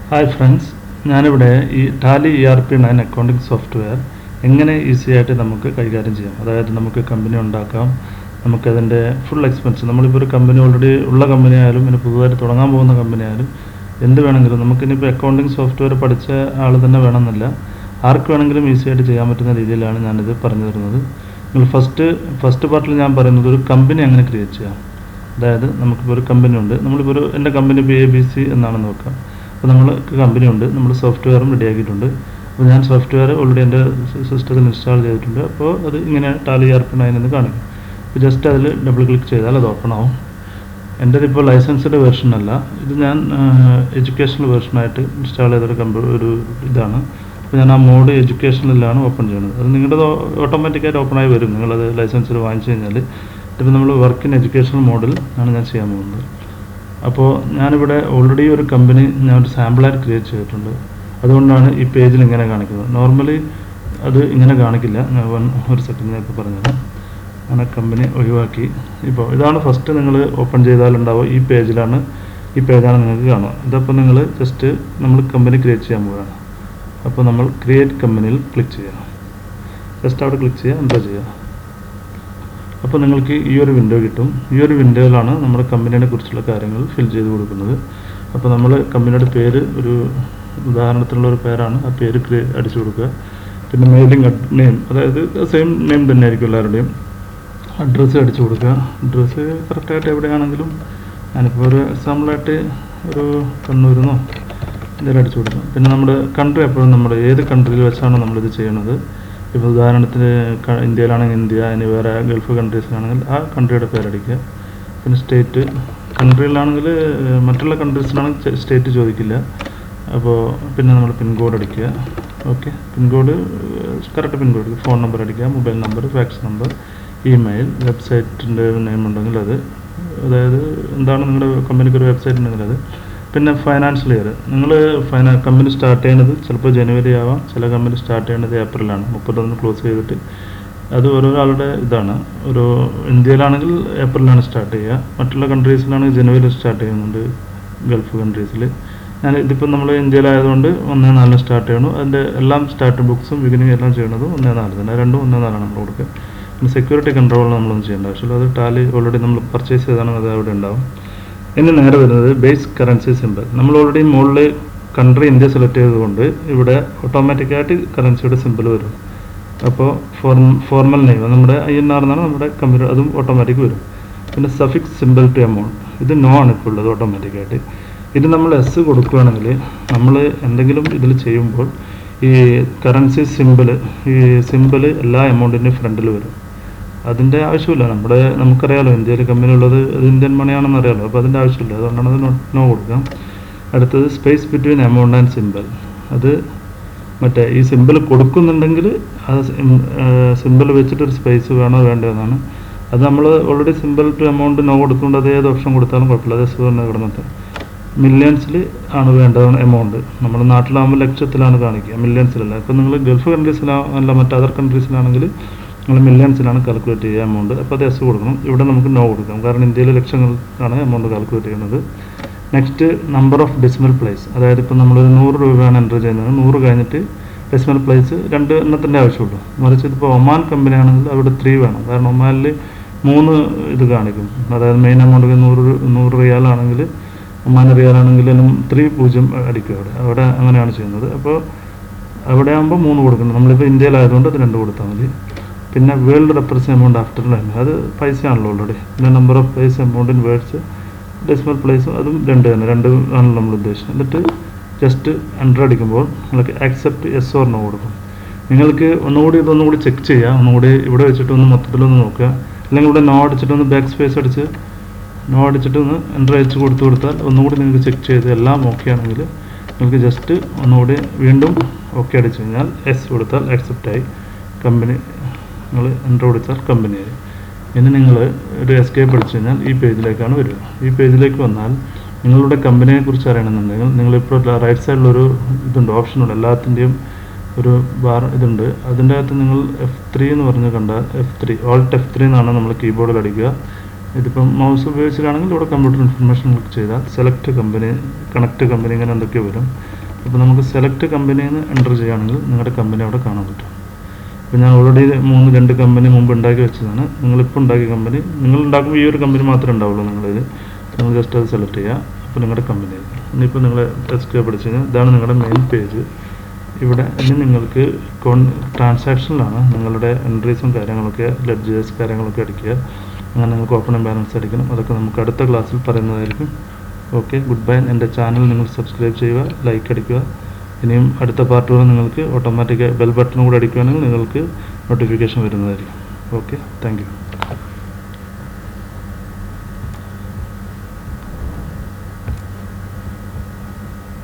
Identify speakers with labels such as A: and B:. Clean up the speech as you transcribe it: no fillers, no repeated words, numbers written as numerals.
A: Hi friends, ഞാനിവിടെ ഈ Tally ERP9 accounting software എങ്ങനെ ഈസി ആയിട്ട് നമുക്ക് കൈകാര്യം ചെയ്യാം. അതായത് നമുക്ക് കമ്പനി ഉണ്ടാക്കാം, നമുക്കതിൻ്റെ ഫുൾ എക്സ്പെൻസ്, നമ്മളിപ്പോൾ ഒരു കമ്പനി ഓൾറെഡി ഉള്ള കമ്പനി ആയാലും പിന്നെ പുതുതായിട്ട് തുടങ്ങാൻ പോകുന്ന കമ്പനി ആയാലും എന്ത് വേണമെങ്കിലും നമുക്കിനിപ്പോൾ അക്കൗണ്ടിങ് സോഫ്റ്റ്വെയർ പഠിച്ച ആൾ തന്നെ വേണമെന്നില്ല, ആർക്ക് വേണമെങ്കിലും ഈസി ആയിട്ട് ചെയ്യാൻ പറ്റുന്ന രീതിയിലാണ് ഞാനിത് പറഞ്ഞു തരുന്നത്. നിങ്ങൾ ഫസ്റ്റ് പാർട്ടിൽ ഞാൻ പറയുന്നത് ഒരു കമ്പനി എങ്ങനെ ക്രിയേറ്റ് ചെയ്യാം. അതായത് നമുക്കിപ്പോൾ ഒരു കമ്പനി ഉണ്ട്, നമ്മളിപ്പോൾ എൻ്റെ കമ്പനി ഇപ്പോൾ ABC എന്നാണെന്ന് നോക്കാം. അപ്പോൾ നമ്മൾക്ക് കമ്പനി ഉണ്ട്, നമ്മൾ സോഫ്റ്റ്വെയറും റെഡിയാക്കിയിട്ടുണ്ട്. അപ്പോൾ ഞാൻ സോഫ്റ്റ്വെയർ ഓൾറെഡി എൻ്റെ സിസ്റ്റത്തിൽ ഇൻസ്റ്റാൾ ചെയ്തിട്ടുണ്ട്. അപ്പോൾ അത് ഇങ്ങനെ ടാലി ERP9 എന്ന് കാണിക്കും. അപ്പോൾ ജസ്റ്റ് അതിൽ ഡബിൾ ക്ലിക്ക് ചെയ്താൽ അത് ഓപ്പൺ ആവും. എൻ്റെ ഇപ്പോൾ ലൈസൻസ്ഡ് വേർഷൻ അല്ല, ഇത് ഞാൻ എഡ്യൂക്കേഷണൽ വേർഷനായിട്ട് ഇൻസ്റ്റാൾ ചെയ്തൊരു ഇതാണ്. അപ്പോൾ ഞാൻ ആ മോഡ് എഡ്യൂക്കേഷനിലാണ് ഓപ്പൺ ചെയ്യുന്നത്. അത് നിങ്ങളുടെ ഓട്ടോമാറ്റിക്കായിട്ട് ഓപ്പണായി വരും. നിങ്ങളത് ലൈസൻസിൽ വാങ്ങിച്ചു കഴിഞ്ഞാൽ. ഇതിപ്പോൾ നമ്മൾ വർക്ക് ഇൻ എഡ്യൂക്കേഷണൽ മോഡിൽ ആണ് ഞാൻ ചെയ്യാൻ പോകുന്നത്. അപ്പോൾ ഞാനിവിടെ ഓൾറെഡി ഒരു കമ്പനി ഞാൻ ഒരു സാമ്പിളായിട്ട് ക്രിയേറ്റ് ചെയ്തിട്ടുണ്ട്. അതുകൊണ്ടാണ് ഈ പേജിൽ ഇങ്ങനെ കാണിക്കുന്നത്. നോർമലി അത് ഇങ്ങനെ കാണിക്കില്ല. ഞാൻ ഒരു സെക്കൻഡ് ഞാൻ ഇപ്പോൾ പറഞ്ഞത്. അങ്ങനെ കമ്പനി ഒഴിവാക്കി. ഇപ്പോൾ ഇതാണ് ഫസ്റ്റ് നിങ്ങൾ ഓപ്പൺ ചെയ്താലുണ്ടാവുക. ഈ പേജാണ് നിങ്ങൾക്ക് കാണുക. ഇതപ്പോൾ നിങ്ങൾ ജസ്റ്റ് നമ്മൾ കമ്പനി ക്രിയേറ്റ് ചെയ്യാൻ പോവുകയാണ്. അപ്പോൾ നമ്മൾ ക്രിയേറ്റ് കമ്പനിയിൽ ക്ലിക്ക് ചെയ്യുക. ജസ്റ്റ് അവിടെ ക്ലിക്ക് ചെയ്യുക, എൻ്റർ ചെയ്യുക. അപ്പോൾ നിങ്ങൾക്ക് ഈ ഒരു വിൻഡോ കിട്ടും. ഈ ഒരു വിൻഡോയിലാണ് നമ്മുടെ കമ്പനിയെ കുറിച്ചുള്ള കാര്യങ്ങൾ ഫിൽ ചെയ്ത് കൊടുക്കുന്നത്. അപ്പോൾ നമ്മൾ കമ്പനിയുടെ പേര്, ഒരു ഉദാഹരണത്തിലുള്ള ഒരു പേരാണ്, ആ പേര് അടിച്ചു കൊടുക്കുക. പിന്നെ മെയിലിംഗ് നെയിം, അതായത് സെയിം നെയിം തന്നെ ആയിരിക്കും എല്ലാവരുടെയും. അഡ്രസ്സ് അടിച്ചു കൊടുക്കുക. അഡ്രസ്സ് കറക്റ്റായിട്ട് എവിടെയാണെങ്കിലും, ഞാനിപ്പോൾ ഒരു എക്സാമ്പിളായിട്ട് ഒരു കണ്ണൂരെന്നോ എന്തെങ്കിലും അടിച്ചു കൊടുക്കുക. പിന്നെ നമ്മുടെ കൺട്രി എപ്പോഴും നമ്മൾ ഏത് കൺട്രിയിൽ വെച്ചാണോ നമ്മളിത് ചെയ്യണത്. ഇപ്പോൾ ഉദാഹരണത്തിന് ഇന്ത്യയിലാണെങ്കിൽ ഇന്ത്യ, ഇനി വേറെ ഗൾഫ് കൺട്രീസിലാണെങ്കിൽ ആ കൺട്രിയുടെ പേരടിക്കുക. പിന്നെ സ്റ്റേറ്റ്, കൺട്രിയിലാണെങ്കിൽ മറ്റുള്ള കൺട്രീസിലാണെങ്കിൽ സ്റ്റേറ്റ് ചോദിക്കില്ല. അപ്പോൾ പിന്നെ നമ്മൾ പിൻകോഡ് അടിക്കുക. Okay, pin code correct pin code, phone number അടിക്കുക, mobile number, fax number, email, വെബ്സൈറ്റിൻ്റെ നെയിം ഉണ്ടെങ്കിൽ അത്, അതായത് എന്താണ് നിങ്ങളുടെ കമ്പനിക്ക് ഒരു വെബ്സൈറ്റ് ഉണ്ടെങ്കിൽ അത്. പിന്നെ ഫൈനാൻഷ്യൽ ഇയർ, നിങ്ങൾ കമ്പനി സ്റ്റാർട്ട് ചെയ്യുന്നത് ചിലപ്പോൾ ജനുവരി ആവാം, ചില കമ്പനി സ്റ്റാർട്ട് ചെയ്യുന്നത് ഏപ്രിലാണ്. 31 ക്ലോസ് ചെയ്തിട്ട് അത് ഓരോരാളുടെ ഇതാണ്. ഒരു ഇന്ത്യയിലാണെങ്കിൽ ഏപ്രിലാണ് സ്റ്റാർട്ട് ചെയ്യുക, മറ്റുള്ള കൺട്രീസിലാണെങ്കിൽ ജനുവരി സ്റ്റാർട്ട് ചെയ്യുന്നുണ്ട്, ഗൾഫ് കൺട്രീസിൽ. ഇതിപ്പോൾ നമ്മൾ ഇന്ത്യയിലായതുകൊണ്ട് 1/4 സ്റ്റാർട്ട് ചെയ്യണം. അതിൻ്റെ എല്ലാം സ്റ്റാർട്ട് ബുക്സും ബിഗിനിങ് എല്ലാം ചെയ്യുന്നത് 1/4 തന്നെ, രണ്ടും 1/4 നമ്മൾ കൊടുക്കുക. പിന്നെ സെക്യൂരിറ്റി കൺട്രോൾ നമ്മളൊന്നും ചെയ്യേണ്ട ആവശ്യമില്ല, അത് ടാലി ഓൾറെഡി നമ്മൾ പർച്ചേസ് ചെയ്താണ്, അത് അവിടെ ഉണ്ടാവും. ഇനി നേരെ വരുന്നത് ബേസ് കറൻസി സിമ്പിൾ. നമ്മൾ ഓൾറെഡി മുകളിൽ കൺട്രി ഇന്ത്യ സെലക്ട് ചെയ്തുകൊണ്ട് ഇവിടെ ഓട്ടോമാറ്റിക്കായിട്ട് കറൻസിയുടെ സിമ്പിൾ വരും. അപ്പോൾ ഫോർമൽ നെയിം നമ്മുടെ INR എന്നാണ് നമ്മുടെ കമ്പനി, അതും ഓട്ടോമാറ്റിക് വരും. പിന്നെ സഫിക്സ് സിമ്പിൾ ടു എമൗണ്ട്, ഇത് നോ ആണ് ഇപ്പോൾ ഉള്ളത് ഓട്ടോമാറ്റിക്കായിട്ട്. ഇത് നമ്മൾ എസ് കൊടുക്കുകയാണെങ്കിൽ നമ്മൾ എന്തെങ്കിലും ഇതിൽ ചെയ്യുമ്പോൾ ഈ കറൻസി സിമ്പിൾ എല്ലാ എമൗണ്ടിൻ്റെയും ഫ്രണ്ടിൽ വരും. അതിൻ്റെ ആവശ്യമില്ല. നമുക്കറിയാലോ ഇന്ത്യയിൽ കമ്പനി ഉള്ളത്, അത് ഇന്ത്യൻ മണിയാണെന്ന് അറിയാലോ. അപ്പോൾ അതിൻ്റെ ആവശ്യമില്ല, അതുകൊണ്ടാണ് അത് നോ കൊടുക്കാം. അടുത്തത് space between amount and simple, അത് മറ്റേ ഈ സിമ്പിൾ കൊടുക്കുന്നുണ്ടെങ്കിൽ ആ സിമ്പിൾ വെച്ചിട്ടൊരു സ്പേസ് വേണോ വേണ്ടതെന്നാണ്. അത് നമ്മൾ already simple to amount no കൊടുത്തുകൊണ്ട് അത് ഏത് ഓപ്ഷൻ കൊടുത്താലും കുഴപ്പമില്ല, അത് എസ് തന്നെ കിടന്നിട്ട്. മില്യൺസിൽ ആണ് വേണ്ടതാണ് എമൗണ്ട്. നമ്മുടെ നാട്ടിലാകുമ്പോൾ ലക്ഷത്തിലാണ് കാണിക്കുക, മില്യൺസിലല്ല. ഇപ്പം നിങ്ങൾ ഗൾഫ് കൺട്രീസിലല്ല മറ്റ് അതർ കൺട്രീസിലാണെങ്കിൽ നിങ്ങൾ മില്യൺസിലാണ് കാൽക്കുലേറ്റ് ചെയ്യുക എമൗണ്ട്. അപ്പോൾ അത് എസ് കൊടുക്കണം. ഇവിടെ നമുക്ക് നോ കൊടുക്കാം, കാരണം ഇന്ത്യയിൽ ലക്ഷങ്ങൾക്കാണ് എമൗണ്ട് കാൽക്കുലേറ്റ് ചെയ്യുന്നത്. Next number of decimal place, അതായത് ഇപ്പോൾ നമ്മളൊരു 100 രൂപയാണ് എൻ്റർ ചെയ്യുന്നത്, 100 കഴിഞ്ഞിട്ട് ഡെസിമൽ പ്ലേസ് 2 എണ്ണത്തിൻ്റെ ആവശ്യമുള്ളൂ. മറിച്ച് ഇതിപ്പോൾ ഒമാൻ കമ്പനി ആണെങ്കിൽ അവിടെ 3 വേണം, കാരണം ഒമാനിൽ 3 ഇത് കാണിക്കും. അതായത് മെയിൻ എമൗണ്ട് 100 റിയാലാണെങ്കിൽ, ഒമാൻ റിയാലാണെങ്കിലും 3 അടിക്കും അവിടെ അങ്ങനെയാണ് ചെയ്യുന്നത്. അപ്പോൾ അവിടെ ആകുമ്പോൾ 3 കൊടുക്കണം. നമ്മളിപ്പോൾ ഇന്ത്യയിലായതുകൊണ്ട് അത് 2 കൊടുത്താൽ മതി. പിന്നെ world represent amount after line, അത് പൈസയാണല്ലോ ഓൾറെഡി. പിന്നെ number of place amount in words decimal പ്ലേസും അതും 2 തന്നെ, 2 ആണല്ലോ നമ്മൾ ഉദ്ദേശിച്ചത്. എന്നിട്ട് ജസ്റ്റ് എൻ്റർ അടിക്കുമ്പോൾ നിങ്ങൾക്ക് ആക്സെപ്റ്റ് യെസ് ഓർ നോ കൊടുക്കും. നിങ്ങൾക്ക് ഇതൊന്നുകൂടി ചെക്ക് ചെയ്യുക, ഇവിടെ വെച്ചിട്ടൊന്ന് മൊത്തത്തിലൊന്ന് നോക്കുക. അല്ലെങ്കിൽ ഇവിടെ നോ അടിച്ചിട്ടൊന്ന് ബാക്ക് സ്പേസ് അടിച്ച് നോ അടിച്ചിട്ടൊന്ന് എൻ്റർ അയച്ച് കൊടുത്താൽ ഒന്നുകൂടി നിങ്ങൾക്ക് ചെക്ക് ചെയ്ത് എല്ലാം ഓക്കെ ആണെങ്കിൽ നിങ്ങൾക്ക് ജസ്റ്റ് വീണ്ടും ഓക്കെ അടിച്ചു കഴിഞ്ഞാൽ യെസ് കൊടുത്താൽ ആക്സെപ്റ്റായി, കമ്പനി നിങ്ങൾ എൻ്റർ കൊടുത്താൽ കമ്പനിയായി. ഇനി നിങ്ങൾ ഒരു എസ്കേപ്പ് അടിച്ചു കഴിഞ്ഞാൽ ഈ പേജിലേക്കാണ് വരിക. ഈ പേജിലേക്ക് വന്നാൽ നിങ്ങളുടെ കമ്പനിയെ കുറിച്ച് അറിയണമെന്നുണ്ടെങ്കിൽ നിങ്ങളിപ്പോൾ റൈറ്റ് സൈഡിലൊരു ഇതുണ്ട്, ഓപ്ഷനുണ്ട്, എല്ലാത്തിൻ്റെയും ഒരു ബാർ ഇതുണ്ട്. അതിൻ്റെ അകത്ത് നിങ്ങൾ F3 എന്ന് പറഞ്ഞ് കണ്ടാൽ F3 Alt F3 എന്നാണ് നമ്മൾ കീബോർഡിൽ അടിക്കുക. ഇതിപ്പം മൗസ് ഉപയോഗിച്ചിട്ടാണെങ്കിൽ ഇവിടെ കമ്പ്യൂട്ടർ ഇൻഫർമേഷൻ ക്ലിക്ക് ചെയ്താൽ സെലക്ട് കമ്പനി, കണക്ട് കമ്പനി, ഇങ്ങനെ എന്തൊക്കെ വരും. അപ്പോൾ നമുക്ക് സെലക്ട് കമ്പനിയിൽ നിന്ന് എൻ്റർ ചെയ്യുകയാണെങ്കിൽ നിങ്ങളുടെ കമ്പനി അവിടെ കാണാൻ പറ്റും. അപ്പോൾ ഞാൻ ഓൾറെഡി 2 കമ്പനി മുമ്പ് ഉണ്ടാക്കി വെച്ചതാണ്. നിങ്ങളിപ്പോൾ ഉണ്ടാക്കിയ കമ്പനി, നിങ്ങൾ ഉണ്ടാക്കുമ്പോൾ ഈ ഒരു കമ്പനി മാത്രമേ ഉണ്ടാവുള്ളൂ നിങ്ങളിത്. നിങ്ങൾ ജസ്റ്റ് അത് സെലക്ട് ചെയ്യുക. അപ്പോൾ നിങ്ങളുടെ കമ്പനി ഇനിയിപ്പോൾ നിങ്ങൾ എസ്കേപ്പ് അടിച്ച് കഴിഞ്ഞാൽ ഇതാണ് നിങ്ങളുടെ മെയിൻ പേജ്. ഇവിടെ ഇനി നിങ്ങൾക്ക് ട്രാൻസാക്ഷനിലാണ് നിങ്ങളുടെ എൻട്രീസും കാര്യങ്ങളൊക്കെ, ലെഡ്ജേഴ്സ് കാര്യങ്ങളൊക്കെ അടിക്കുക. അങ്ങനെ നിങ്ങൾക്ക് ഓപ്പൺ ആൻഡ് ബാലൻസ് അടിക്കണം. അതൊക്കെ നമുക്ക് അടുത്ത ക്ലാസ്സിൽ പറയുന്നതായിരിക്കും. Okay, good bye. എൻ്റെ ചാനൽ നിങ്ങൾ സബ്സ്ക്രൈബ് ചെയ്യുക, ലൈക്ക് അടിക്കുക. ഇനിയും അടുത്ത പാർട്ടുകൾ നിങ്ങൾക്ക് ഓട്ടോമാറ്റിക് ബെൽ ബട്ടൺ കൂടെ അടിക്കുകയാണെങ്കിൽ നിങ്ങൾക്ക് നോട്ടിഫിക്കേഷൻ വരുന്നതായിരിക്കും. Okay, thank you.